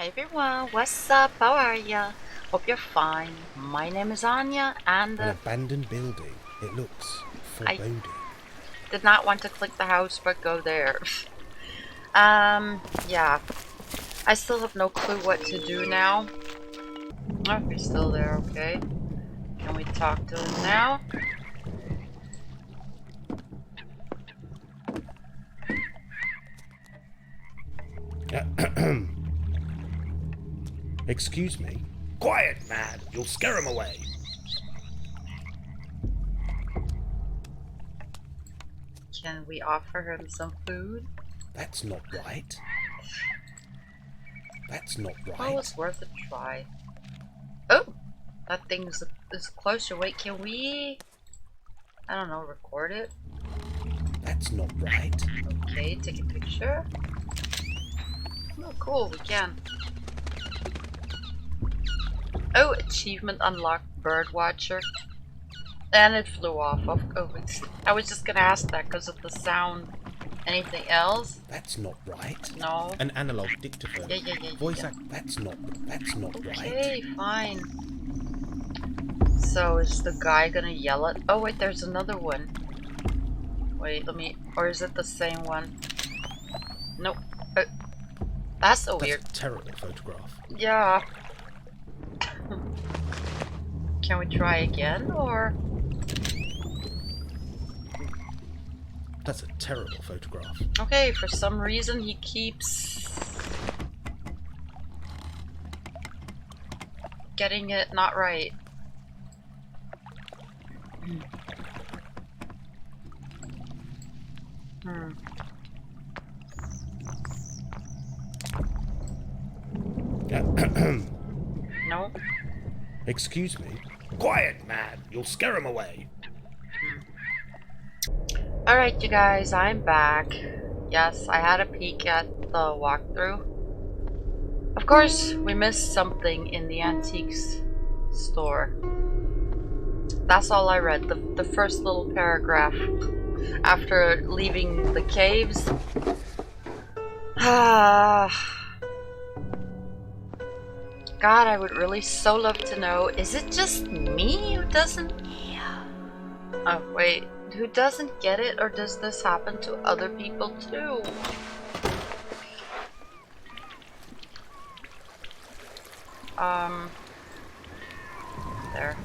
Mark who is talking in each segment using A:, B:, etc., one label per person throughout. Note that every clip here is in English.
A: Hey everyone, what's up? How are ya? Hope you're fine. My name is Anya, and
B: An abandoned building. It looks
A: I
B: foreboding.
A: did not want to click the house, but go there. Yeah. I still have no clue what to do now. Oh, he's still there, okay. Can we talk to him now?
B: Excuse me? Quiet, man! You'll scare him away!
A: Can we offer him some food?
B: That's not right. That's not
A: Well,
B: right.
A: it's worth a try. Oh! That thing is closer. Wait, can we... I don't know, record it?
B: That's not right.
A: Okay, take a picture. Oh, cool, we can. Oh, achievement unlocked, bird watcher. And it flew off. I was just gonna ask that because of the sound. Anything else?
B: That's not right.
A: No.
B: An analog dictaphone.
A: Yeah.
B: Voice act. That's not right.
A: Okay, fine. So is the guy gonna yell at? Oh wait, there's another one. Wait, let me. Or is it the same one? Nope. That's so weird.
B: That's a terrible photograph.
A: Yeah. Can we try again, or?
B: That's a terrible photograph.
A: Okay, for some reason he keeps getting it not right. No?
B: Excuse me? Quiet, man! You'll scare him away!
A: Alright, you guys, I'm back. Yes, I had a peek at the walkthrough. Of course, we missed something in the antiques store. That's all I read, the first little paragraph after leaving the caves. God, I would really so love to know, is it just me who doesn't... Oh, wait. Who doesn't get it, or does this happen to other people too? There.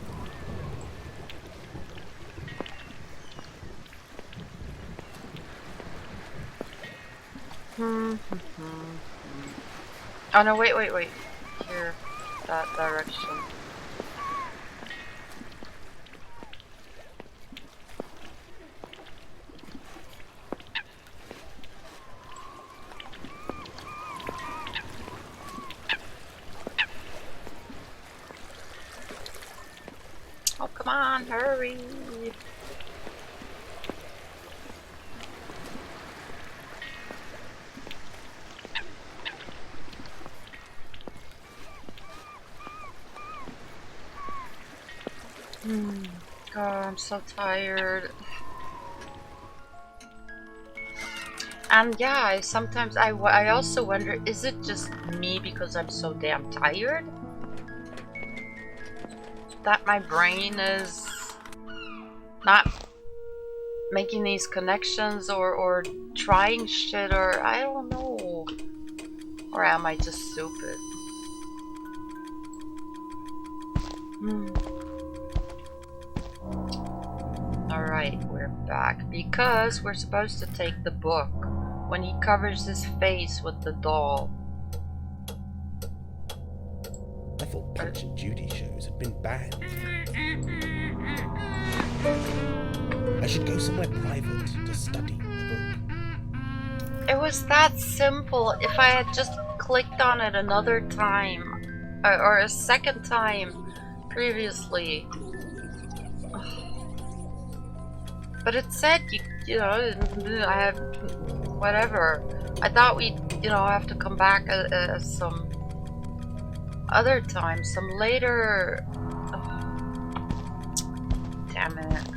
A: Oh no, wait. Here. That direction. Oh, come on, hurry! God, I'm so tired. And yeah, sometimes I also wonder, is it just me because I'm so damn tired? That my brain is not making these connections or trying shit, or I don't know. Or am I just stupid? Alright, we're back because we're supposed to take the book when he covers his face with the doll.
B: I thought Punch and Judy shows had been banned. I should go somewhere private to study the book.
A: It was that simple. If I had just clicked on it another time, or a second time previously. But it said, you know, I have whatever. I thought we'd, have to come back some other time, some later. Damn it.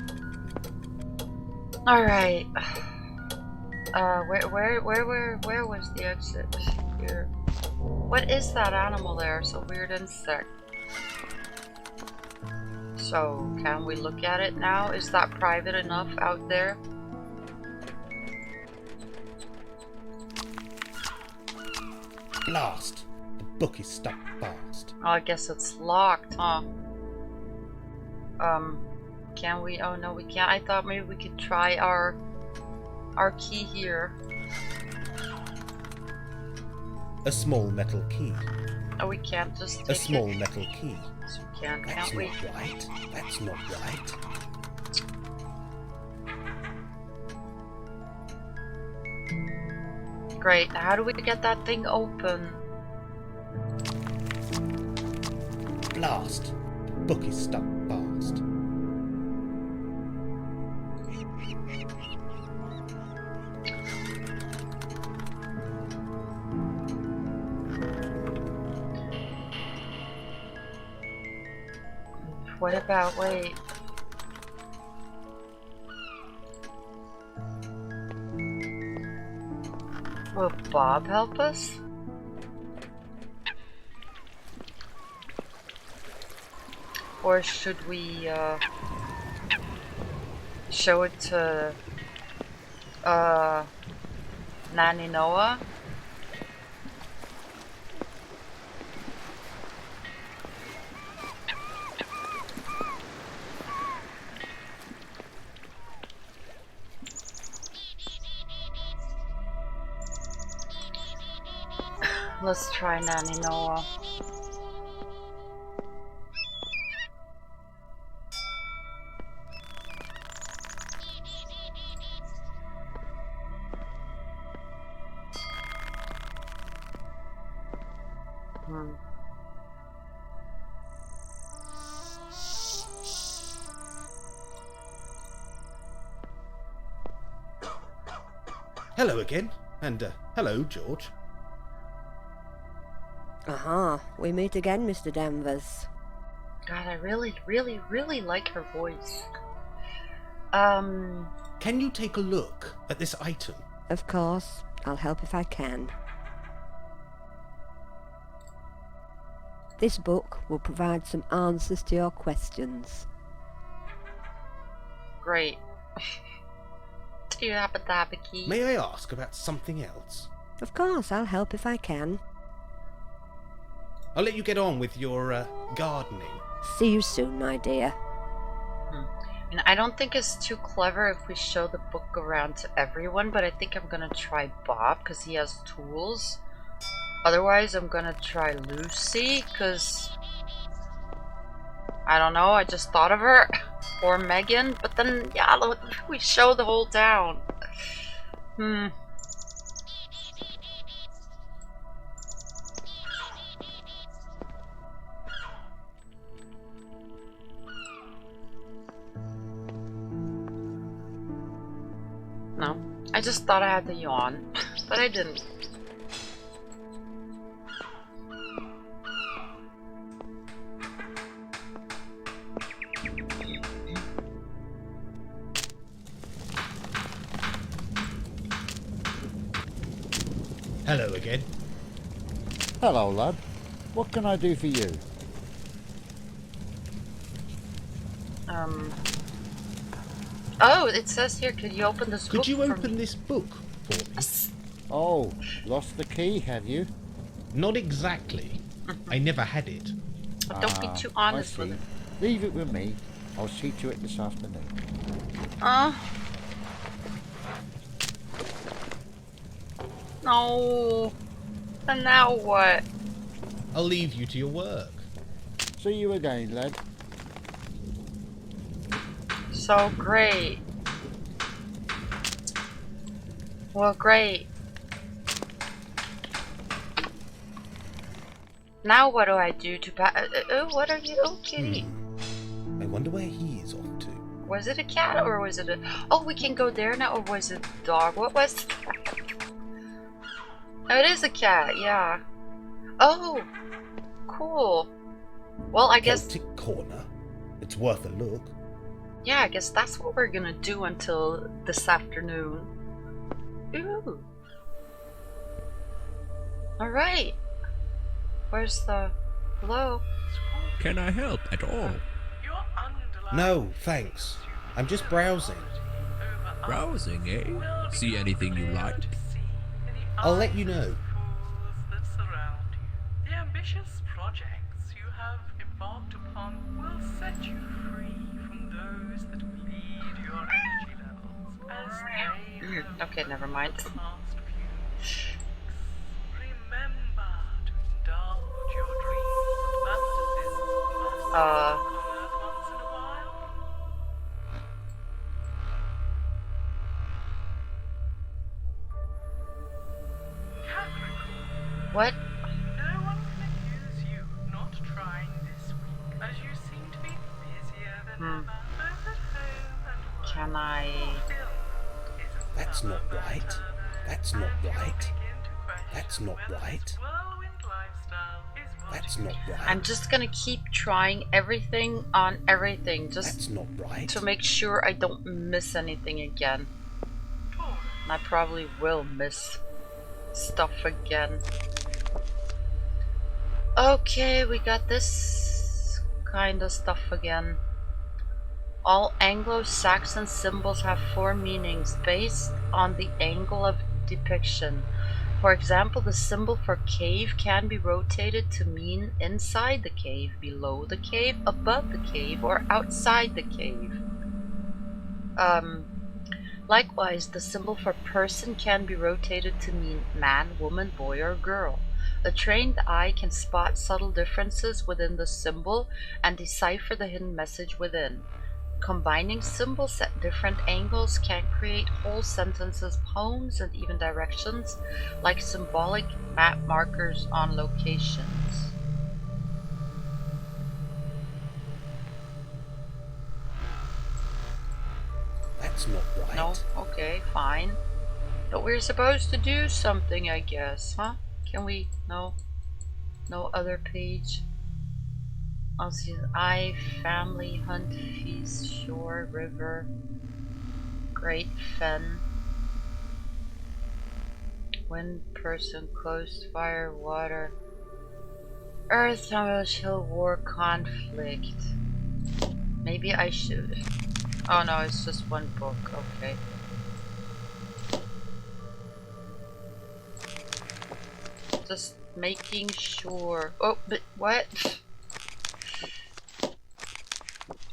A: All right. Where was the exit? Here. What is that animal there? It's a weird insect. So, can we look at it now? Is that private enough out there?
B: Blast! The book is stuck fast.
A: Oh, I guess it's locked, huh? Can we? Oh no, we can't. I thought maybe we could try our key here.
B: A small metal key.
A: Oh, we can't just take
B: A small
A: it?
B: metal key.
A: So we can't,
B: That's
A: can't we?
B: not right. That's not right.
A: Great. Now how do we get that thing open?
B: Blast! The book is stuck fast.
A: What about, wait. Will Bob help us? Or should we, show it to, Nanny Noah? Let's try Nanny Noah.
B: Hello again. And, hello, George.
C: Aha, we meet again, Mr. Danvers.
A: God, I really, really, really like her voice.
B: Can you take a look at this item?
C: Of course, I'll help if I can. This book will provide some answers to your questions.
A: Great. Do you happen to have a key?
B: May I ask about something else?
C: Of course, I'll help if I can.
B: I'll let you get on with your, gardening.
C: See you soon, my dear.
A: And I don't think it's too clever if we show the book around to everyone, but I think I'm gonna try Bob because he has tools. Otherwise, I'm gonna try Lucy because I don't know. I just thought of her, or Megan. But then, yeah, we show the whole town. No, I just thought I had to yawn, but I didn't.
B: Hello again.
D: Hello, lad. What can I do for you?
A: Oh, it says here, could you open this book?
B: Could you
A: for
B: open
A: me?
B: this book for me?
D: Oh, lost the key, have you?
B: Not exactly. I never had it.
A: But don't be too honest
D: I
A: with
D: see.
A: it.
D: Leave it with me. I'll see to it this afternoon.
A: No. And now what?
B: I'll leave you to your work.
D: See you again, lad.
A: So great. Well, great. Now what do I do to what are you, kitty?
B: I wonder where he is off to.
A: Was it a cat or was it a... Oh, we can go there now, or was it a dog? What was that? Oh, it is a cat, yeah. Oh, cool. Well, I guess...
B: Celtic Corner. It's worth a look.
A: Yeah, I guess that's what we're gonna do until this afternoon. Ooh. Alright. Where's the... Hello?
E: Can I help at all?
B: No, thanks. I'm just browsing.
E: Browsing, eh? See anything you like?
B: I'll let you know.
F: The ambitious projects you have embarked upon will set you free from those that bleed your energy levels as they have
A: Okay, never mind.
F: the past few weeks. Remember to indulge your dreams and fantasies whilst on Earth once in a while. Capricorn.
A: What?
F: No one can accuse you of not trying this week, as you seem to be busier than ever, both at home and work.
A: Can I...
F: Filled is
B: That's not
F: another
B: right.
F: matter,
B: That's
F: and
B: not
F: you'll
B: right.
F: begin to question
B: That's not
F: whether
B: right.
F: this whirlwind lifestyle is what
B: That's
F: you
B: not
F: need.
B: right.
A: I'm just gonna keep trying everything on everything, just
B: That's not right.
A: to make sure I don't miss anything again.
F: Taurus.
A: And I probably will miss stuff again. Okay, we got this kind of stuff again. All Anglo-Saxon symbols have 4 meanings based on the angle of depiction. For example, the symbol for cave can be rotated to mean inside the cave, below the cave, above the cave, or outside the cave. Likewise, the symbol for person can be rotated to mean man, woman, boy, or girl. A trained eye can spot subtle differences within the symbol and decipher the hidden message within. Combining symbols at different angles can create whole sentences, poems, and even directions, like symbolic map markers on locations.
B: That's not right.
A: No? Okay, fine. But we're supposed to do something, I guess, huh? Can we? No? No other page? I'll see. I, family, hunt, feast, shore, river, great fen, wind, person, coast, fire, water, earth, tunnels, hill, war, conflict. Maybe I should. Oh no, it's just one book. Okay. Just making sure. Oh, but what?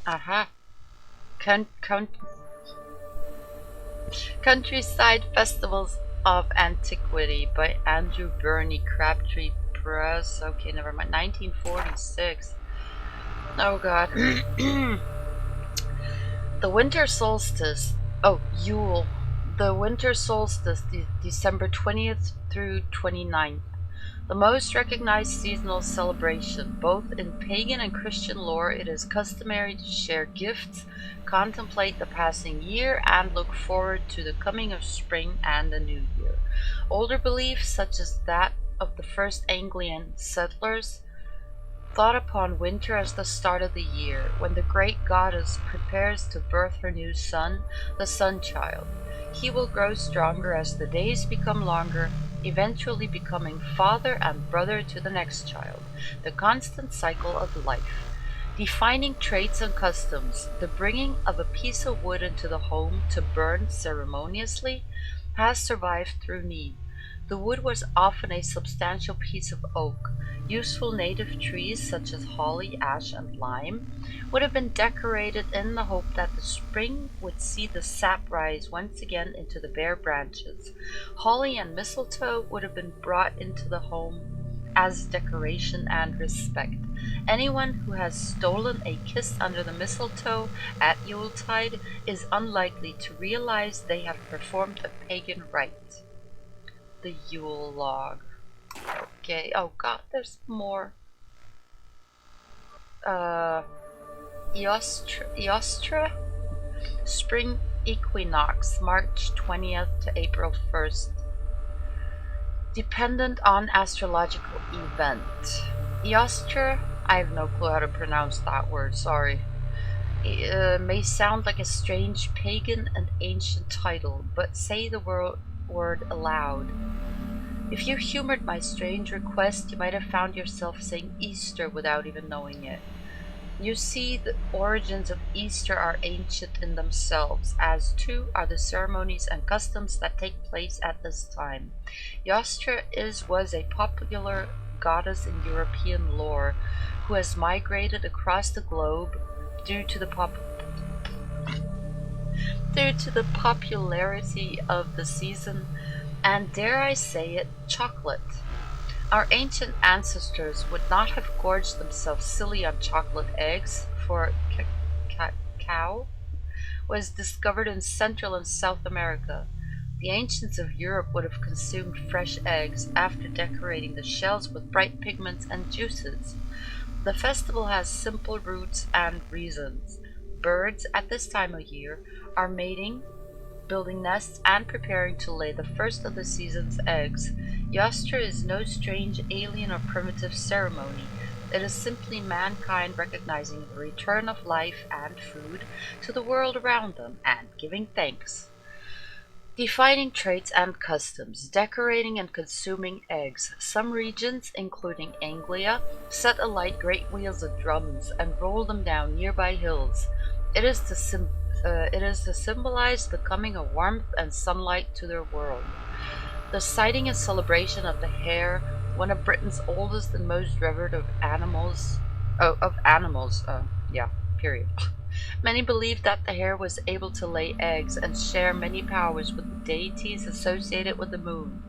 A: Aha. Countryside Festivals of Antiquity by Andrew Burney, Crabtree Press. Okay, never mind. 1946. Oh god. The winter solstice. Oh, Yule. The winter solstice, December 20th through 29th. The most recognized seasonal celebration. Both in pagan and Christian lore, it is customary to share gifts, contemplate the passing year, and look forward to the coming of spring and the new year. Older beliefs, such as that of the first Anglian settlers, thought upon winter as the start of the year, when the great goddess prepares to birth her new son, the sun-child. He will grow stronger as the days become longer, eventually becoming father and brother to the next child, the constant cycle of life. Defining traits and customs, the bringing of a piece of wood into the home to burn ceremoniously has survived through need. The wood was often a substantial piece of oak. Useful native trees such as holly, ash, and lime would have been decorated in the hope that the spring would see the sap rise once again into the bare branches. Holly and mistletoe would have been brought into the home as decoration and respect. Anyone who has stolen a kiss under the mistletoe at Yuletide is unlikely to realize they have performed a pagan rite. The Yule log. Okay, oh god, there's more. Eostra? Spring equinox, March 20th to April 1st. Dependent on astrological event. Eostra? I have no clue how to pronounce that word, sorry. It may sound like a strange pagan and ancient title, but say the word aloud. If you humored my strange request, you might have found yourself saying Easter without even knowing it. You see, the origins of Easter are ancient in themselves, as too are the ceremonies and customs that take place at this time. Yostra was a popular goddess in European lore who has migrated across the globe due to the popularity of the season and, dare I say it, chocolate. Our ancient ancestors would not have gorged themselves silly on chocolate eggs, for cacao was discovered in Central and South America. The ancients of Europe would have consumed fresh eggs after decorating the shells with bright pigments and juices. The festival has simple roots and reasons. Birds at this time of year are mating, building nests, and preparing to lay the first of the season's eggs. Yostra is no strange alien or primitive ceremony. It is simply mankind recognizing the return of life and food to the world around them and giving thanks. Defining traits and customs, decorating and consuming eggs. Some regions, including Anglia, set alight great wheels of drums and roll them down nearby hills. It is to symbolize the coming of warmth and sunlight to their world. The sighting and celebration of the hare, one of Britain's oldest and most revered of animals. Period. Many believe that the hare was able to lay eggs and share many powers with the deities associated with the moon.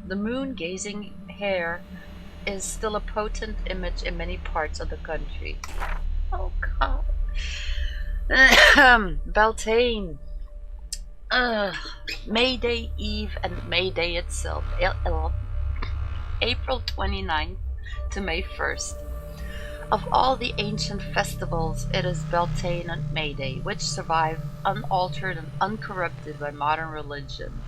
A: The moon-gazing hare is still a potent image in many parts of the country. Oh God. Beltane. May Day Eve and May Day itself. April 29th to May 1st. Of all the ancient festivals, it is Beltane and May Day which survive unaltered and uncorrupted by modern religion.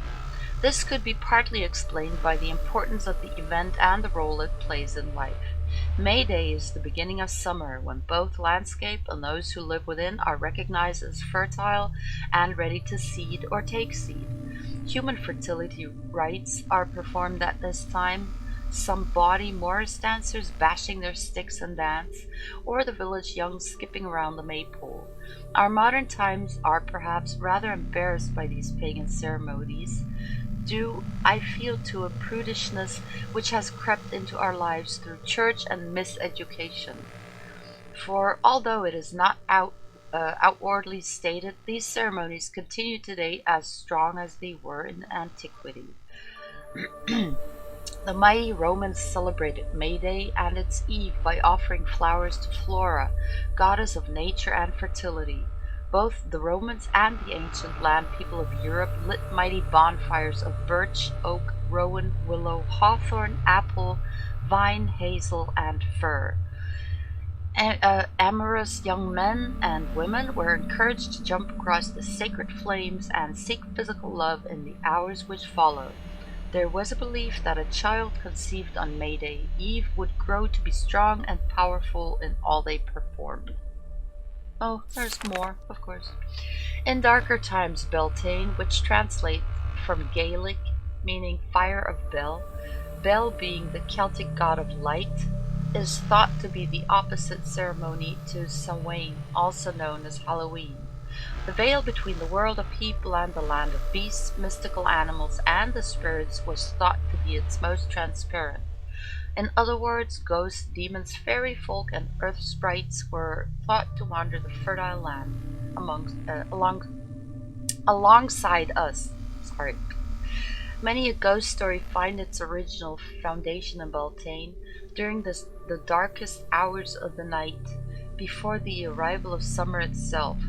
A: This could be partly explained by the importance of the event and the role it plays in life. May Day is the beginning of summer, when both landscape and those who live within are recognized as fertile and ready to seed or take seed. Human fertility rites are performed at this time. Some bawdy Morris dancers bashing their sticks and dance, or the village young skipping around the maypole. Our modern times are perhaps rather embarrassed by these pagan ceremonies, due, I feel, to a prudishness which has crept into our lives through church and miseducation. For although it is not outwardly stated, these ceremonies continue today as strong as they were in antiquity. The mighty Romans celebrated May Day and its eve by offering flowers to Flora, goddess of nature and fertility. Both the Romans and the ancient land people of Europe lit mighty bonfires of birch, oak, rowan, willow, hawthorn, apple, vine, hazel, and fir. Amorous young men and women were encouraged to jump across the sacred flames and seek physical love in the hours which followed. There was a belief that a child conceived on May Day Eve would grow to be strong and powerful in all they performed. Oh, there's more, of course. In darker times, Beltane, which translates from Gaelic, meaning fire of Bel, Bel being the Celtic god of light, is thought to be the opposite ceremony to Samhain, also known as Halloween. The veil between the world of people and the land of beasts, mystical animals, and the spirits was thought to be its most transparent. In other words, ghosts, demons, fairy folk, and earth sprites were thought to wander the fertile land alongside us. Many a ghost story find its original foundation in Beltane during the darkest hours of the night, before the arrival of summer itself.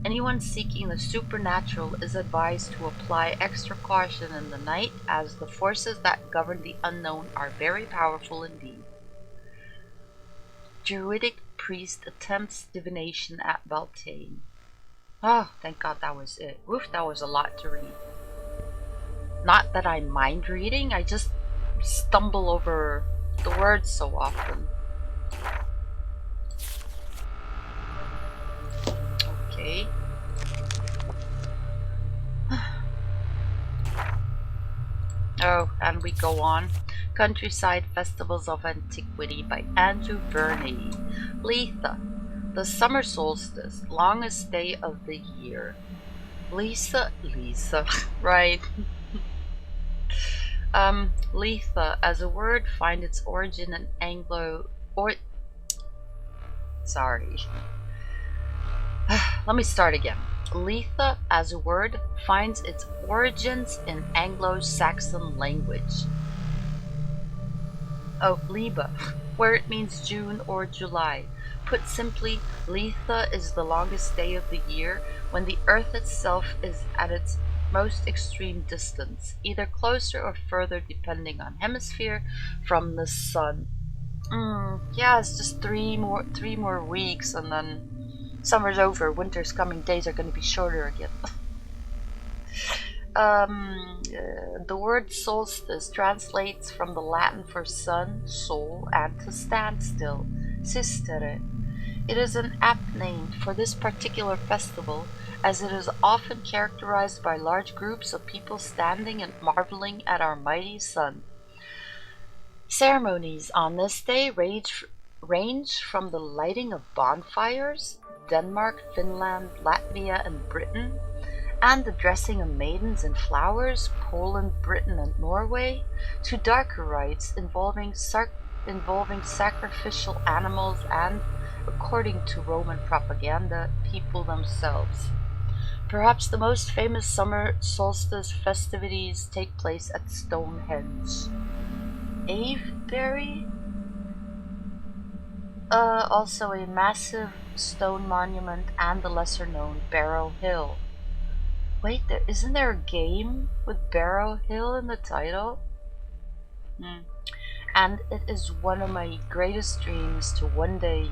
A: Anyone seeking the supernatural is advised to apply extra caution in the night, as the forces that govern the unknown are very powerful indeed. Druidic priest attempts divination at Beltane. Oh, thank God that was it. Oof, that was a lot to read. Not that I mind reading, I just stumble over the words so often. Okay. Oh, and we go on. Countryside Festivals of Antiquity by Andrew Verney. Letha, the summer solstice, longest day of the year. Lisa, right. Letha as a word find its origin in Let me start again. Letha as a word finds its origins in Anglo-Saxon language. Oh, Liba, where it means June or July. Put simply, Letha is the longest day of the year when the Earth itself is at its most extreme distance, either closer or further depending on hemisphere from the sun. Yeah, it's just three more weeks and then summer's over, winter's coming, days are going to be shorter again. The word solstice translates from the Latin for sun, sol, and to stand still, sistere. It is an apt name for this particular festival, as it is often characterized by large groups of people standing and marveling at our mighty sun. Ceremonies on this day range from the lighting of bonfires, Denmark, Finland, Latvia, and Britain, and the dressing of maidens in flowers, Poland, Britain, and Norway, to darker rites involving sacrificial animals and, according to Roman propaganda, people themselves. Perhaps the most famous summer solstice festivities take place at Stonehenge. Avebury? Also a massive stone monument, and the lesser known Barrow Hill. Wait, isn't there a game with Barrow Hill in the title? And it is one of my greatest dreams to one day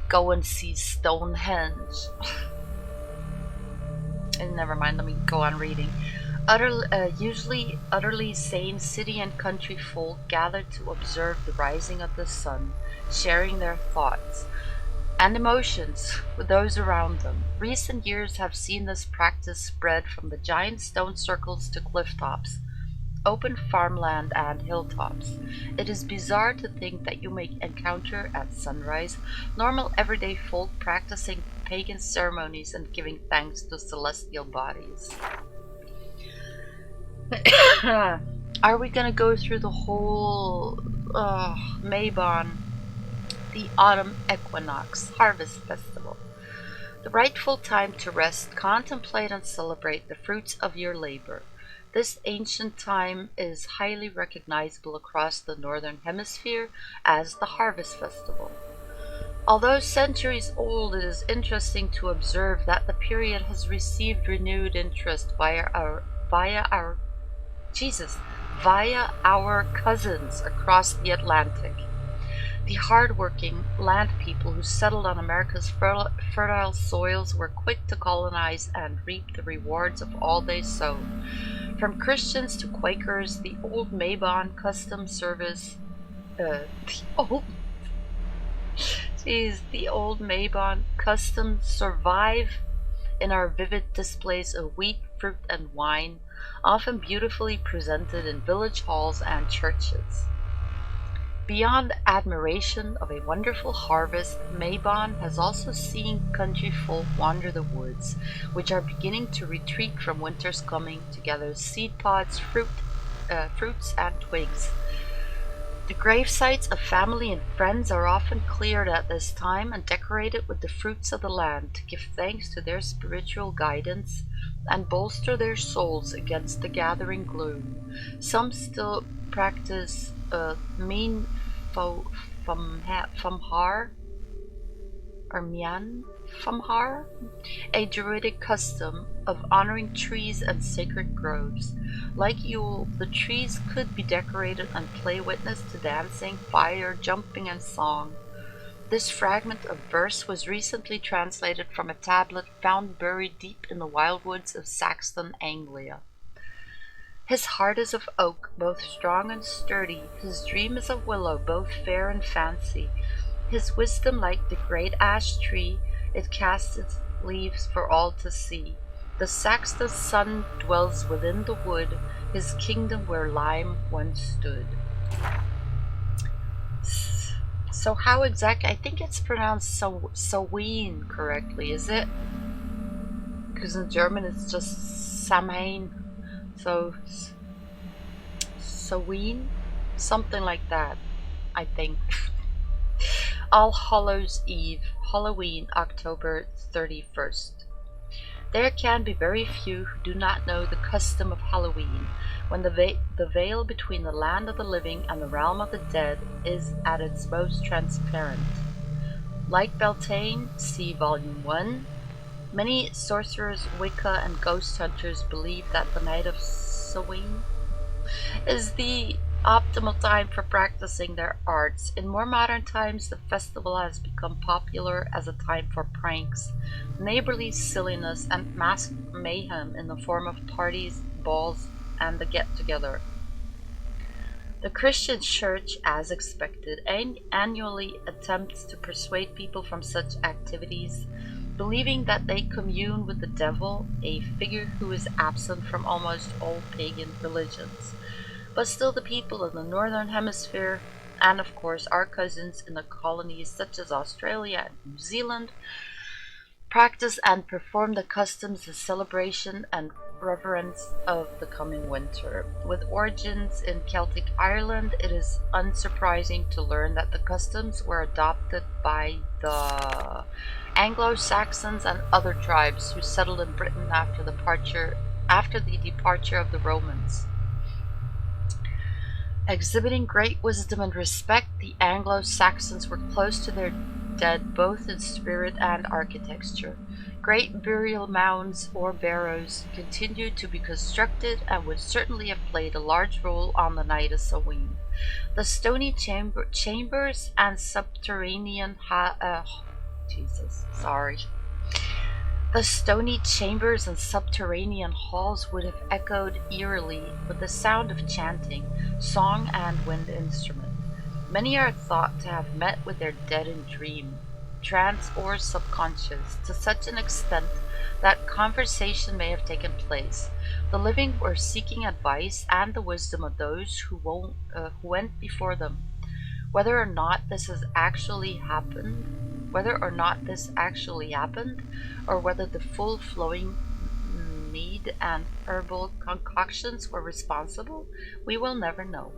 A: go and see Stonehenge. And never mind, let me go on reading. Usually utterly sane city and country folk gather to observe the rising of the sun, sharing their thoughts and emotions with those around them. Recent years have seen this practice spread from the giant stone circles to cliff tops, open farmland, and hilltops. It is bizarre to think that you may encounter at sunrise normal everyday folk practicing pagan ceremonies and giving thanks to celestial bodies. Are we gonna go through the whole Mabon, the autumn equinox, harvest festival? The rightful time to rest, contemplate, and celebrate the fruits of your labor. This ancient time is highly recognizable across the northern hemisphere as the harvest festival. Although centuries old, it is interesting to observe that the period has received renewed interest via our cousins across the Atlantic. The hard-working land people who settled on America's fertile soils were quick to colonize and reap the rewards of all they sowed. From Christians to Quakers, the old Mabon custom service, the old Mabon customs survive in our vivid displays of wheat, fruit, and wine, often beautifully presented in village halls and churches. Beyond admiration of a wonderful harvest, Mabon has also seen country folk wander the woods, which are beginning to retreat from winter's coming to gather seed pods, fruits, and twigs. The grave sites of family and friends are often cleared at this time and decorated with the fruits of the land to give thanks to their spiritual guidance and bolster their souls against the gathering gloom. Some still practice Min Famhar, or Mian Famhar, a druidic custom of honoring trees and sacred groves. Like Yule, the trees could be decorated and play witness to dancing, fire, jumping, and song. This fragment of verse was recently translated from a tablet found buried deep in the wildwoods of Saxon Anglia. His heart is of oak, both strong and sturdy. His dream is of willow, both fair and fancy. His wisdom like the great ash tree, it casts its leaves for all to see. The Saxon's sun dwells within the wood, his kingdom where lime once stood. So how exactly? I think it's pronounced Soween correctly, is it? Because in German it's just Samhain. So Soween, something like that, I think. All Hallows Eve, Halloween, October 31st. There can be very few who do not know the custom of Halloween, when the veil between the land of the living and the realm of the dead is at its most transparent. Like Beltane, see Volume 1, many sorcerers, Wicca, and ghost hunters believe that the night of Samhain is the optimal time for practicing their arts. In more modern times, the festival has become popular as a time for pranks, neighborly silliness, and mass mayhem in the form of parties, balls, and the get-together. The Christian Church, as expected, annually attempts to persuade people from such activities, believing that they commune with the devil, a figure who is absent from almost all pagan religions. But still the people of the Northern Hemisphere, and of course our cousins in the colonies such as Australia and New Zealand, practice and perform the customs, the celebration and reverence of the coming winter. With origins in Celtic Ireland, it is unsurprising to learn that the customs were adopted by the Anglo-Saxons and other tribes who settled in Britain after the departure of the Romans. Exhibiting great wisdom and respect, the Anglo-Saxons were close to their dead both in spirit and architecture. Great burial mounds or barrows continued to be constructed and would certainly have played a large role on the night of Samhain. The stony chambers and subterranean The stony chambers and subterranean halls would have echoed eerily with the sound of chanting, song, and wind instrument. Many are thought to have met with their dead in dream, trance, or subconscious, to such an extent that conversation may have taken place. The living were seeking advice and the wisdom of those who went before them. Whether or not this actually happened, or whether the full flowing mead and herbal concoctions were responsible, we will never know.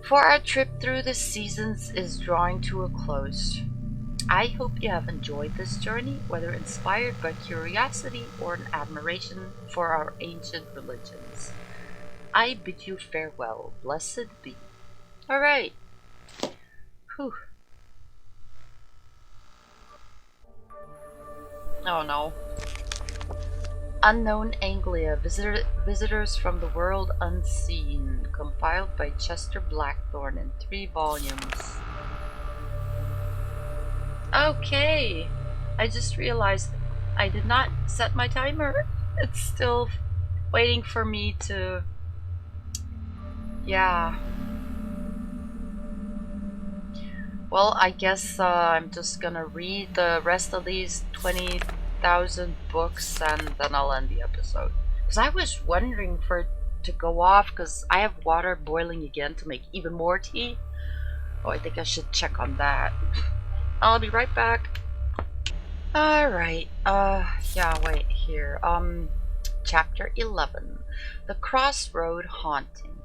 A: For our trip through the seasons is drawing to a close. I hope you have enjoyed this journey, whether inspired by curiosity or an admiration for our ancient religions. I bid you farewell. Blessed be. Alright. Whew. Oh no. Unknown Anglia, Visitors from the World Unseen, compiled by Chester Blackthorne in 3 volumes. Okay, I just realized I did not set my timer. It's still waiting for me to... Yeah. Well, I guess I'm just gonna read the rest of these 20,000 books and then I'll end the episode. Because I was wondering for it to go off because I have water boiling again to make even more tea. Oh, I think I should check on that. I'll be right back. Alright, yeah, wait, here. Chapter 11. The Crossroad Haunting.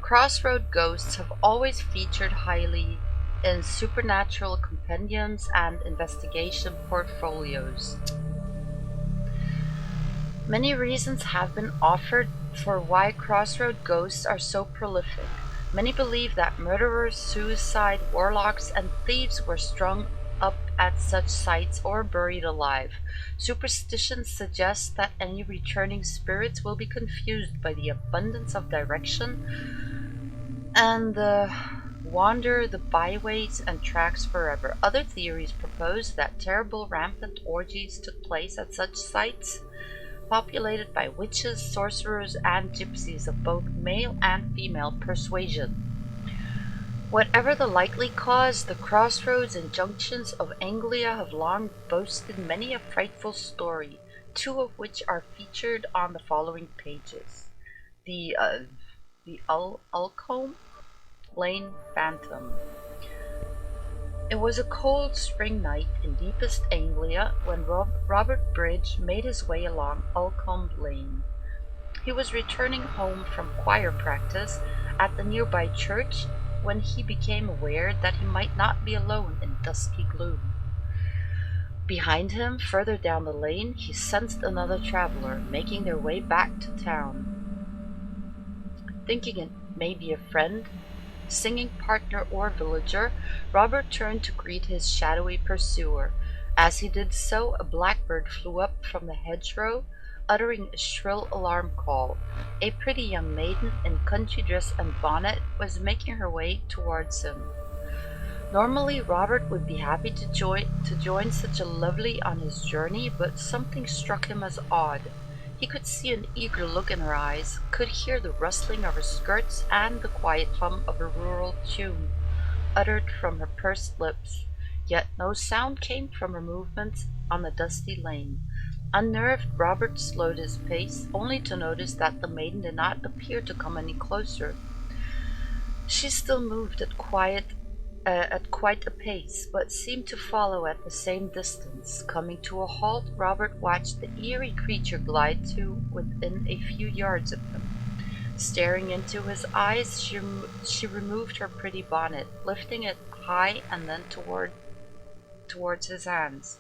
A: Crossroad ghosts have always featured highly in supernatural compendiums and investigation portfolios. Many reasons have been offered for why crossroad ghosts are so prolific. Many believe that murderers, suicide, warlocks, and thieves were strung up at such sites or buried alive. Superstition suggests that any returning spirits will be confused by the abundance of direction and wander the byways and tracks forever. Other theories propose that terrible rampant orgies took place at such sites, populated by witches, sorcerers, and gypsies of both male and female persuasion. Whatever the likely cause, the crossroads and junctions of Anglia have long boasted many a frightful story, 2 of which are featured on the following pages. The Ulcombe Lane Phantom. It was a cold spring night in deepest Anglia when Robert Bridge made his way along Alcombe Lane. He was returning home from choir practice at the nearby church when he became aware that he might not be alone in dusky gloom. Behind him, further down the lane, he sensed another traveler making their way back to town. Thinking it may be a friend, singing partner, or villager, Robert turned to greet his shadowy pursuer. As he did so, a blackbird flew up from the hedgerow, uttering a shrill alarm call. A pretty young maiden in country dress and bonnet was making her way towards him. Normally, Robert would be happy to join such a lovely on his journey, but something struck him as odd. He could see an eager look in her eyes, could hear the rustling of her skirts and the quiet hum of a rural tune, uttered from her pursed lips, yet no sound came from her movements on the dusty lane. Unnerved, Robert slowed his pace, only to notice that the maiden did not appear to come any closer. She still moved at quite a pace, but seemed to follow at the same distance. Coming to a halt, Robert watched the eerie creature glide to within a few yards of him. Staring into his eyes, she removed her pretty bonnet, lifting it high and then towards his hands.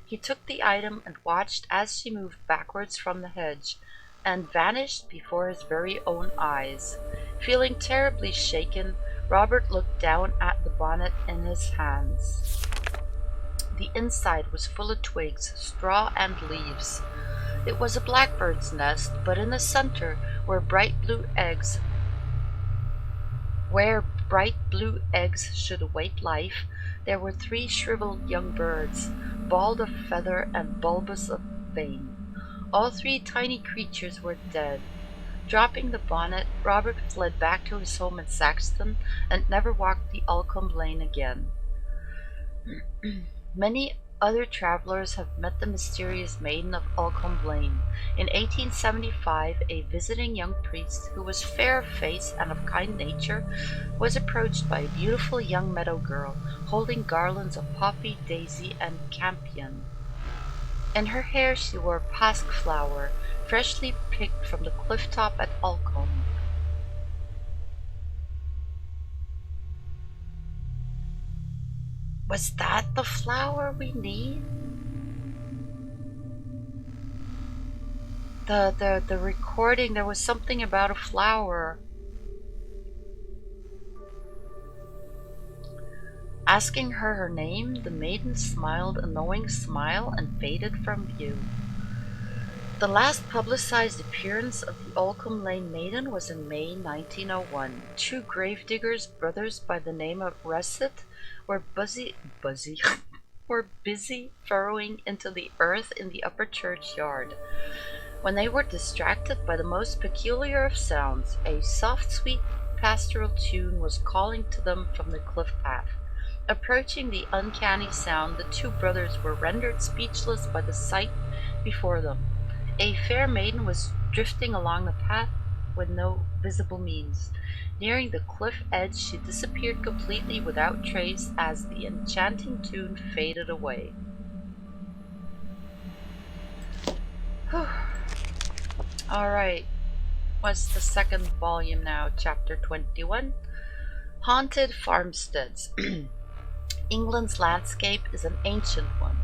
A: He took the item and watched as she moved backwards from the hedge and vanished before his very own eyes. Feeling terribly shaken, Robert looked down at the bonnet in his hands. The inside was full of twigs, straw, and leaves. It was a blackbird's nest, but in the center, where bright blue eggs should await life, there were 3 shriveled young birds, bald of feather and bulbous of vein. All 3 tiny creatures were dead. Dropping the bonnet, Robert fled back to his home in Saxton and never walked the Alcombe Lane again. Many other travelers have met the mysterious maiden of Alcombe Lane. In 1875, a visiting young priest, who was fair of face and of kind nature, was approached by a beautiful young meadow girl, holding garlands of poppy, daisy, and campion. In her hair she wore pasque flower, freshly picked from the cliff top at Alcombe. Was that the flower we need? The recording, there was something about a flower. Asking her name, the maiden smiled a knowing smile and faded from view. The last publicized appearance of the Alcombe Lane maiden was in May 1901. 2 gravediggers, brothers by the name of Russet, were busy furrowing into the earth in the upper churchyard, when they were distracted by the most peculiar of sounds. A soft, sweet pastoral tune was calling to them from the cliff path. Approaching the uncanny sound, the 2 brothers were rendered speechless by the sight before them. A fair maiden was drifting along the path with no visible means. Nearing the cliff edge, she disappeared completely without trace as the enchanting tune faded away. Alright, what's the second volume now? Chapter 21. Haunted Farmsteads. England's landscape is an ancient one.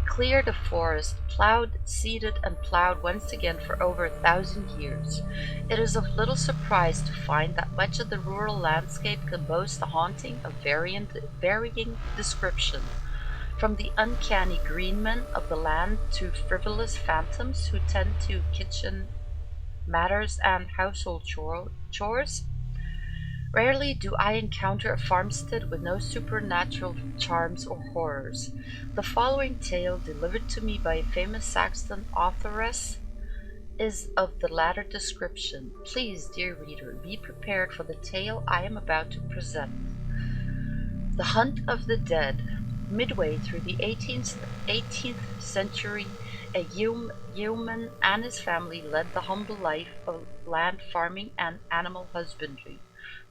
A: Cleared of forest, plowed, seeded, and plowed once again for over 1,000 years. It is of little surprise to find that much of the rural landscape can boast a haunting of varying description, from the uncanny green men of the land to frivolous phantoms who tend to kitchen matters and household chores. Rarely do I encounter a farmstead with no supernatural charms or horrors. The following tale, delivered to me by a famous Saxon authoress, is of the latter description. Please, dear reader, be prepared for the tale I am about to present. The Hunt of the Dead. Midway through the 18th century, a yeoman and his family led the humble life of land farming and animal husbandry.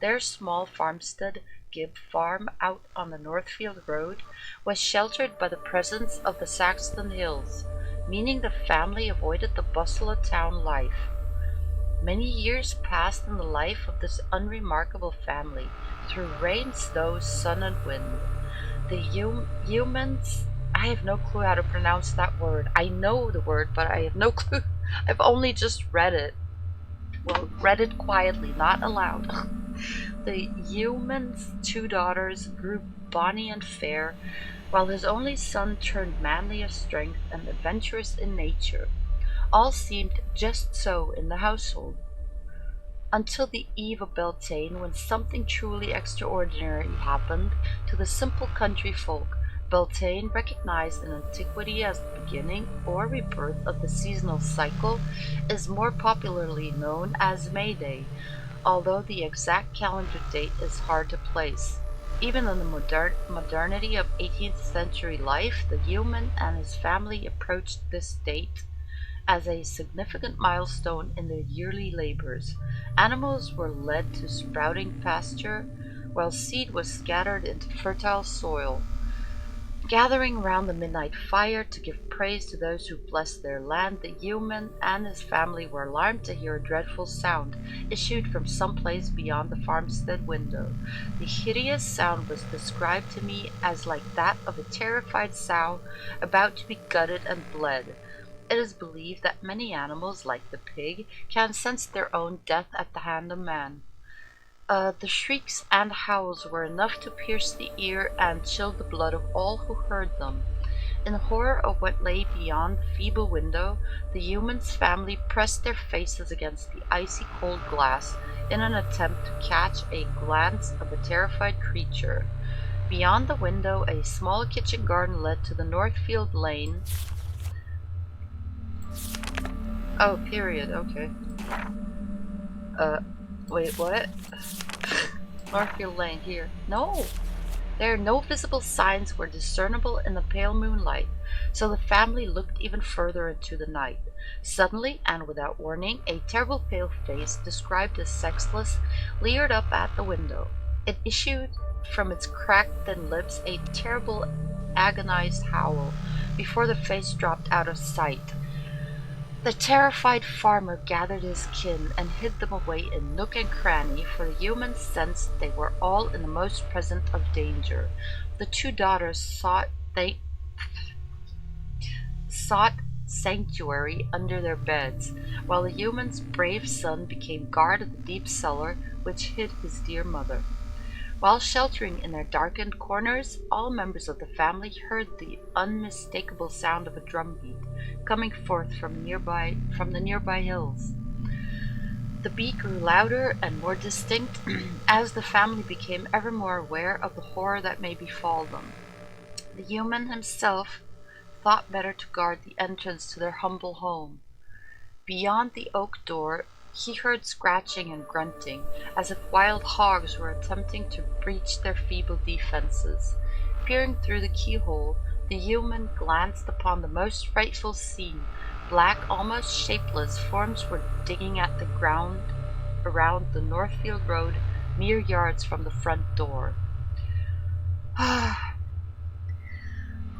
A: Their small farmstead, Gibb Farm, out on the Northfield Road, was sheltered by the presence of the Saxton Hills, meaning the family avoided the bustle of town life. Many years passed in the life of this unremarkable family, through rain, snow, sun, and wind. The humans, I have no clue how to pronounce that word. I know the word, but I have no clue. I've only just read it. Well, read it quietly, not aloud. The human's two daughters grew bonny and fair, while his only son turned manly of strength and adventurous in nature. All seemed just so in the household, until the eve of Beltane, when something truly extraordinary happened to the simple country folk. Beltane, recognized in antiquity as the beginning or rebirth of the seasonal cycle, is more popularly known as May Day, although the exact calendar date is hard to place. Even in the modernity of 18th century life, the human and his family approached this date as a significant milestone in their yearly labors. Animals were led to sprouting pasture, while seed was scattered into fertile soil. Gathering round the midnight fire to give praise to those who blessed their land, the human and his family were alarmed to hear a dreadful sound issued from some place beyond the farmstead window. The hideous sound was described to me as like that of a terrified sow about to be gutted and bled. It is believed that many animals, like the pig, can sense their own death at the hand of man. The shrieks and howls were enough to pierce the ear and chill the blood of all who heard them. In horror of what lay beyond the feeble window, the human's family pressed their faces against the icy cold glass in an attempt to catch a glance of the terrified creature. Beyond the window, a small kitchen garden led to the Northfield Lane. Oh, period, okay. Wait, what? Northfield Lane here. No! There no visible signs were discernible in the pale moonlight, so the family looked even further into the night. Suddenly, and without warning, a terrible pale face, described as sexless, leered up at the window. It issued from its cracked thin lips a terrible, agonized howl, before the face dropped out of sight. The terrified farmer gathered his kin and hid them away in nook and cranny, for the humans sensed they were all in the most present of danger. The two daughters sought sanctuary under their beds, while the human's brave son became guard of the deep cellar which hid his dear mother. While sheltering in their darkened corners, all members of the family heard the unmistakable sound of a drumbeat coming forth from the nearby hills. The beat grew louder and more distinct as the family became ever more aware of the horror that may befall them. The human himself thought better to guard the entrance to their humble home. Beyond the oak door, he heard scratching and grunting, as if wild hogs were attempting to breach their feeble defenses. Peering through the keyhole, the human glanced upon the most frightful scene. Black, almost shapeless forms were digging at the ground around the Northfield Road, mere yards from the front door.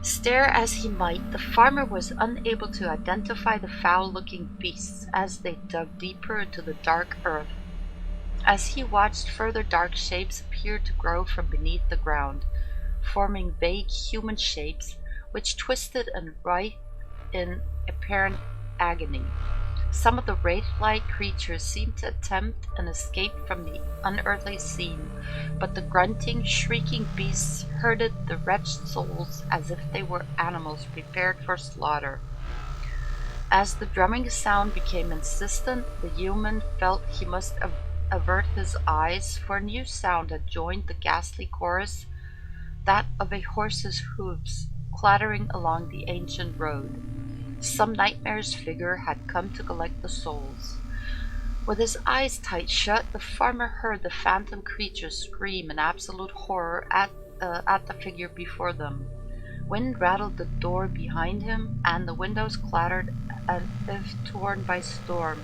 A: Stare as he might, the farmer was unable to identify the foul-looking beasts as they dug deeper into the dark earth. As he watched, further dark shapes appeared to grow from beneath the ground, forming vague human shapes which twisted and writhed in apparent agony. Some of the wraith-like creatures seemed to attempt an escape from the unearthly scene, but the grunting, shrieking beasts herded the wretched souls as if they were animals prepared for slaughter. As the drumming sound became insistent, the human felt he must avert his eyes, for a new sound had joined the ghastly chorus, that of a horse's hooves clattering along the ancient road. Some nightmare's figure had come to collect the souls. With his eyes tight shut, the farmer heard the phantom creature scream in absolute horror at the figure before them. Wind rattled the door behind him, and the windows clattered as if torn by storm.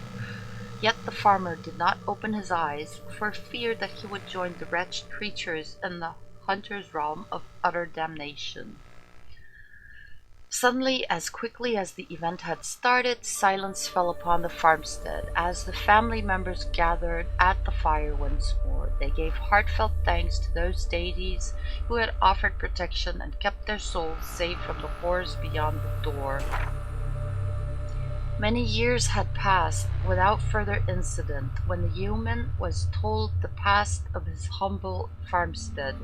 A: Yet the farmer did not open his eyes for fear that he would join the wretched creatures in the hunter's realm of utter damnation. Suddenly, as quickly as the event had started, silence fell upon the farmstead as the family members gathered at the fire once more. They gave heartfelt thanks to those deities who had offered protection and kept their souls safe from the horrors beyond the door. Many years had passed without further incident when the yeoman was told the past of his humble farmstead.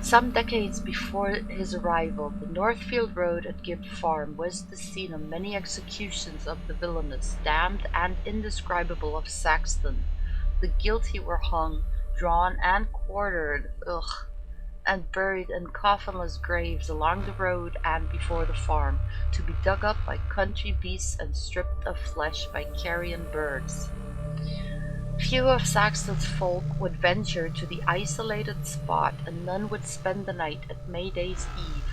A: Some decades before his arrival, the Northfield Road at Gibb Farm was the scene of many executions of the villainous, damned, and indescribable of Saxton. The guilty were hung, drawn, and quartered, and buried in coffinless graves along the road and before the farm, to be dug up by country beasts and stripped of flesh by carrion birds. Few of Saxton's folk would venture to the isolated spot, and none would spend the night at May Day's Eve,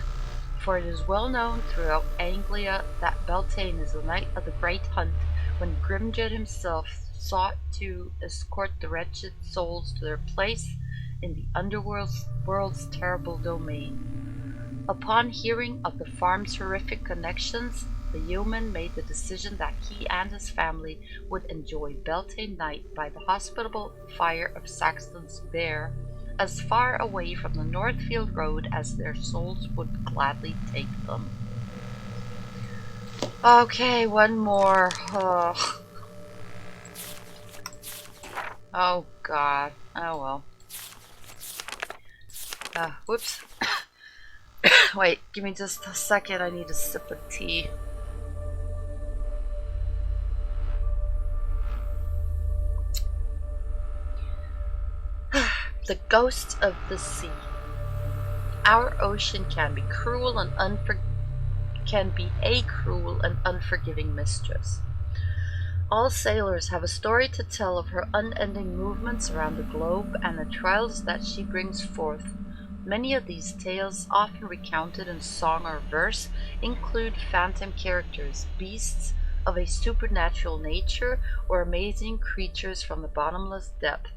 A: for it is well known throughout Anglia that Beltane is the night of the great hunt, when Grimjed himself sought to escort the wretched souls to their place in the underworld's terrible domain. Upon hearing of the farm's horrific connections, the yeoman made the decision that he and his family would enjoy Beltane night by the hospitable fire of Saxton's Bear, as far away from the Northfield Road as their souls would gladly take them. Okay, one more. Oh God. Oh well. Whoops. Wait, give me just a second. I need a sip of tea. The ghosts of the sea. Our ocean can be a cruel and unforgiving mistress. All sailors have a story to tell of her unending movements around the globe and the trials that she brings forth. Many of these tales, often recounted in song or verse, include phantom characters, beasts of a supernatural nature, or amazing creatures from the bottomless depth.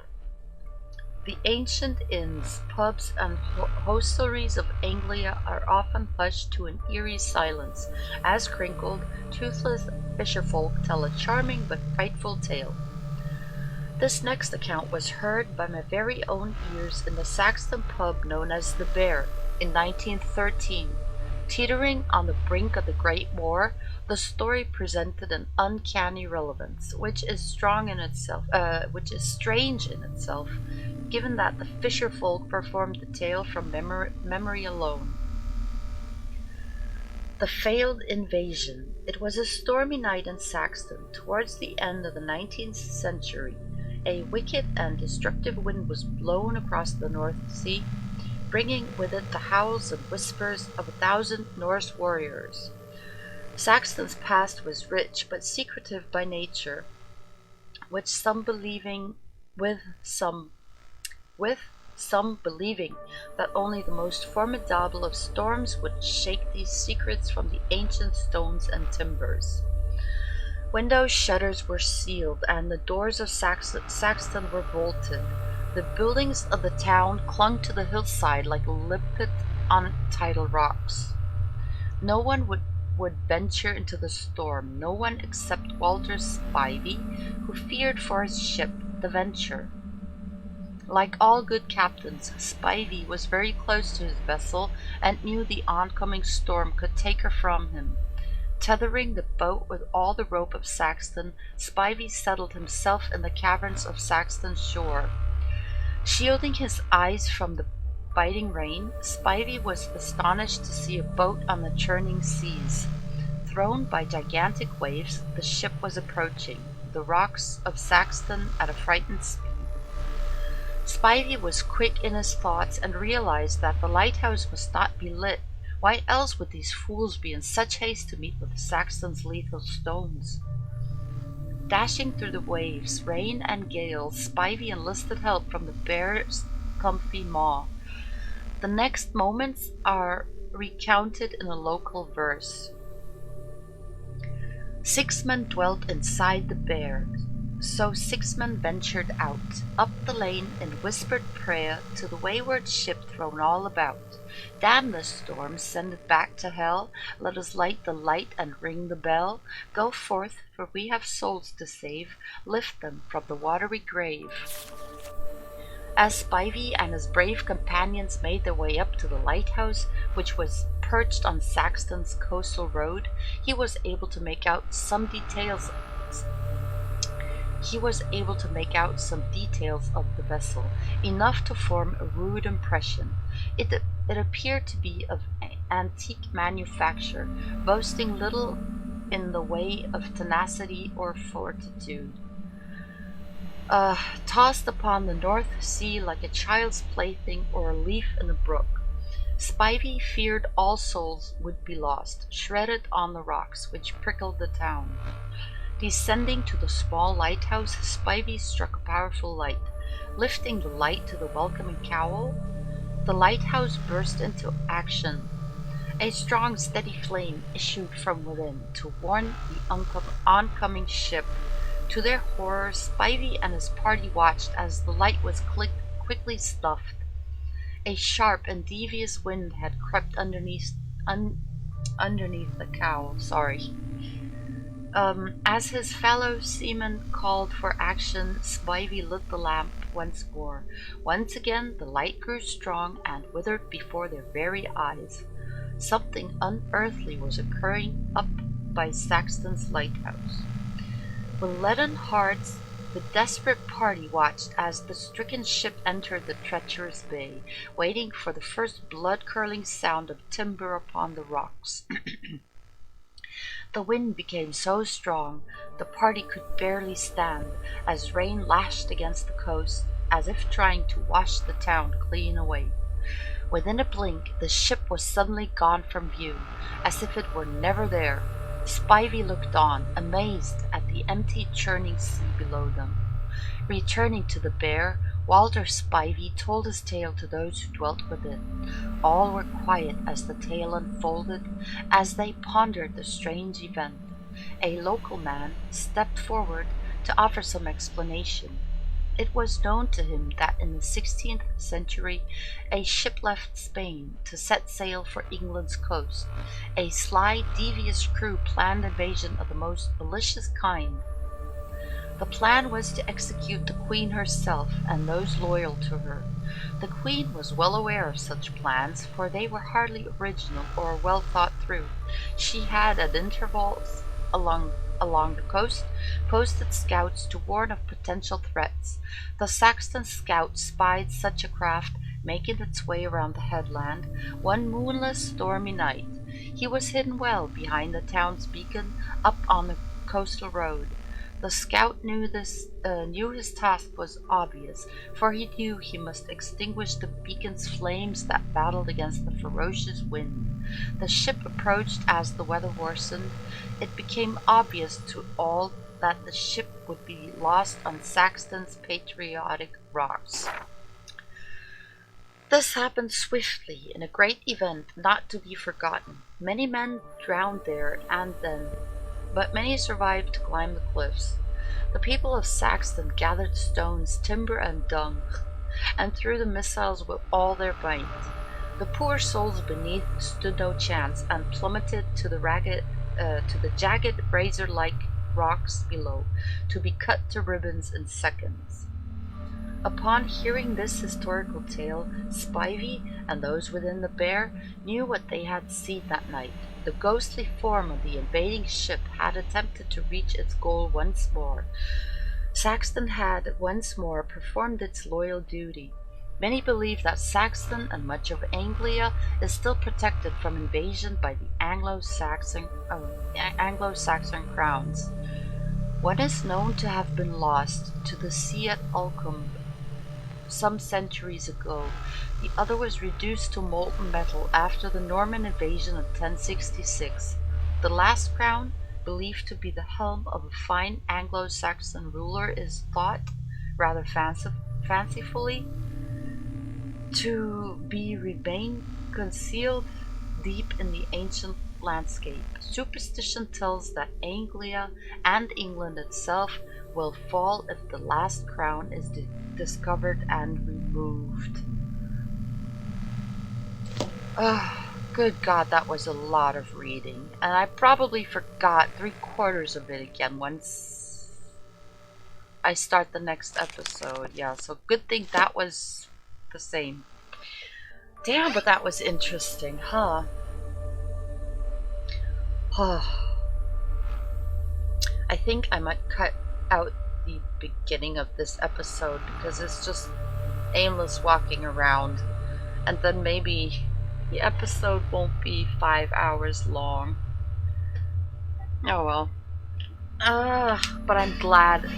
A: The ancient inns, pubs, and hostelries of Anglia are often hushed to an eerie silence, as crinkled, toothless fisherfolk tell a charming but frightful tale. This next account was heard by my very own ears in the Saxton pub known as the Bear in 1913. Teetering on the brink of the Great War, the story presented an uncanny relevance, which is strange in itself, given that the fisherfolk performed the tale from memory alone. The failed invasion. It was a stormy night in Saxton towards the end of the 19th century. A wicked and destructive wind was blown across the North Sea, bringing with it the howls and whispers of 1,000 Norse warriors. Saxton's past was rich but secretive by nature, with some believing that only the most formidable of storms would shake these secrets from the ancient stones and timbers. Window shutters were sealed, and the doors of Saxton were bolted. The buildings of the town clung to the hillside like limpid, untidal rocks. No one would venture into the storm, no one except Walter Spivey, who feared for his ship, the Venture. Like all good captains, Spivey was very close to his vessel and knew the oncoming storm could take her from him. Tethering the boat with all the rope of Saxton, Spivey settled himself in the caverns of Saxton's shore. Shielding his eyes from the biting rain, Spivey was astonished to see a boat on the churning seas. Thrown by gigantic waves, the ship was approaching the rocks of Saxton at a frightened speed. Spivey was quick in his thoughts and realized that the lighthouse must not be lit. Why else would these fools be in such haste to meet with Saxton's lethal stones? Dashing through the waves, rain and gale, Spivey enlisted help from the Bear's comfy maw. The next moments are recounted in a local verse. 6 men dwelt inside the Bear. So 6 men ventured out, up the lane in whispered prayer to the wayward ship thrown all about. Damn the storm, send it back to hell, let us light the light and ring the bell. Go forth, for we have souls to save, lift them from the watery grave. As Spivey and his brave companions made their way up to the lighthouse, which was perched on Saxton's coastal road, he was able to make out some details of the vessel, enough to form a rude impression. It appeared to be of antique manufacture, boasting little in the way of tenacity or fortitude. Tossed upon the North Sea like a child's plaything or a leaf in a brook, Spivey feared all souls would be lost, shredded on the rocks which prickled the town. Descending to the small lighthouse, Spivey struck a powerful light. Lifting the light to the welcoming cowl, the lighthouse burst into action. A strong, steady flame issued from within to warn the oncoming ship. To their horror, Spivey and his party watched as the light was quickly snuffed. A sharp and devious wind had crept underneath the cowl. As his fellow seamen called for action, Spivey lit the lamp once more. Once again the light grew strong and withered before their very eyes. Something unearthly was occurring up by Saxton's lighthouse. With leaden hearts, the desperate party watched as the stricken ship entered the treacherous bay, waiting for the first blood-curdling sound of timber upon the rocks. The wind became so strong the party could barely stand, as rain lashed against the coast, as if trying to wash the town clean away. Within a blink, the ship was suddenly gone from view, as if it were never there. Spivey looked on, amazed at the empty, churning sea below them. Returning to the bear, Walter Spivey told his tale to those who dwelt within. All were quiet as the tale unfolded, as they pondered the strange event. A local man stepped forward to offer some explanation. It was known to him that in the 16th century a ship left Spain to set sail for England's coast. A sly, devious crew planned invasion of the most malicious kind. The plan was to execute the Queen herself and those loyal to her. The Queen was well aware of such plans, for they were hardly original or well thought through. She had at intervals along the coast posted scouts to warn of potential threats. The Saxton scout spied such a craft making its way around the headland one moonless, stormy night. He was hidden well behind the town's beacon up on the coastal road. The scout knew his task was obvious, for he knew he must extinguish the beacon's flames that battled against the ferocious wind. The ship approached as the weather worsened. It became obvious to all that the ship would be lost on Saxton's patriotic rocks. This happened swiftly, in a great event not to be forgotten. Many men drowned there and then, but many survived to climb the cliffs. The people of Saxton gathered stones, timber, and dung, and threw the missiles with all their might. The poor souls beneath stood no chance, and plummeted to the jagged, razor-like rocks below, to be cut to ribbons in seconds. Upon hearing this historical tale, Spivey and those within the bear knew what they had seen that night. The ghostly form of the invading ship had attempted to reach its goal once more. Saxton had once more performed its loyal duty. Many believe that Saxton and much of Anglia is still protected from invasion by the Anglo-Saxon crowns. One is known to have been lost to the sea at Ulcombe some centuries ago. The other was reduced to molten metal after the Norman invasion of 1066. The last crown, believed to be the helm of a fine Anglo-Saxon ruler, is thought, rather fancifully, to be remain concealed deep in the ancient landscape. Superstition tells that Anglia and England itself will fall if the last crown is discovered and removed. Good God, that was a lot of reading. And I probably forgot 3/4 of it again once I start the next episode. Yeah, so good thing that was the same. Damn, but that was interesting, huh? I think I might cut out the beginning of this episode because it's just aimless walking around, and then maybe the episode won't be 5 hours long. Oh well. But I'm glad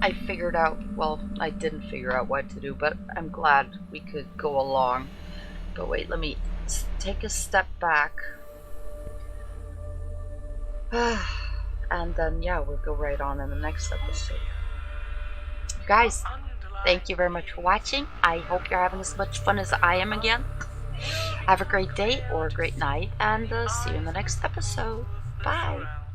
A: I figured out, well, I didn't figure out what to do, but I'm glad we could go along. But wait, let me take a step back. And then, yeah, we'll go right on in the next episode. Guys, thank you very much for watching. I hope you're having as much fun as I am again. Have a great day or a great night, and see you in the next episode. Bye.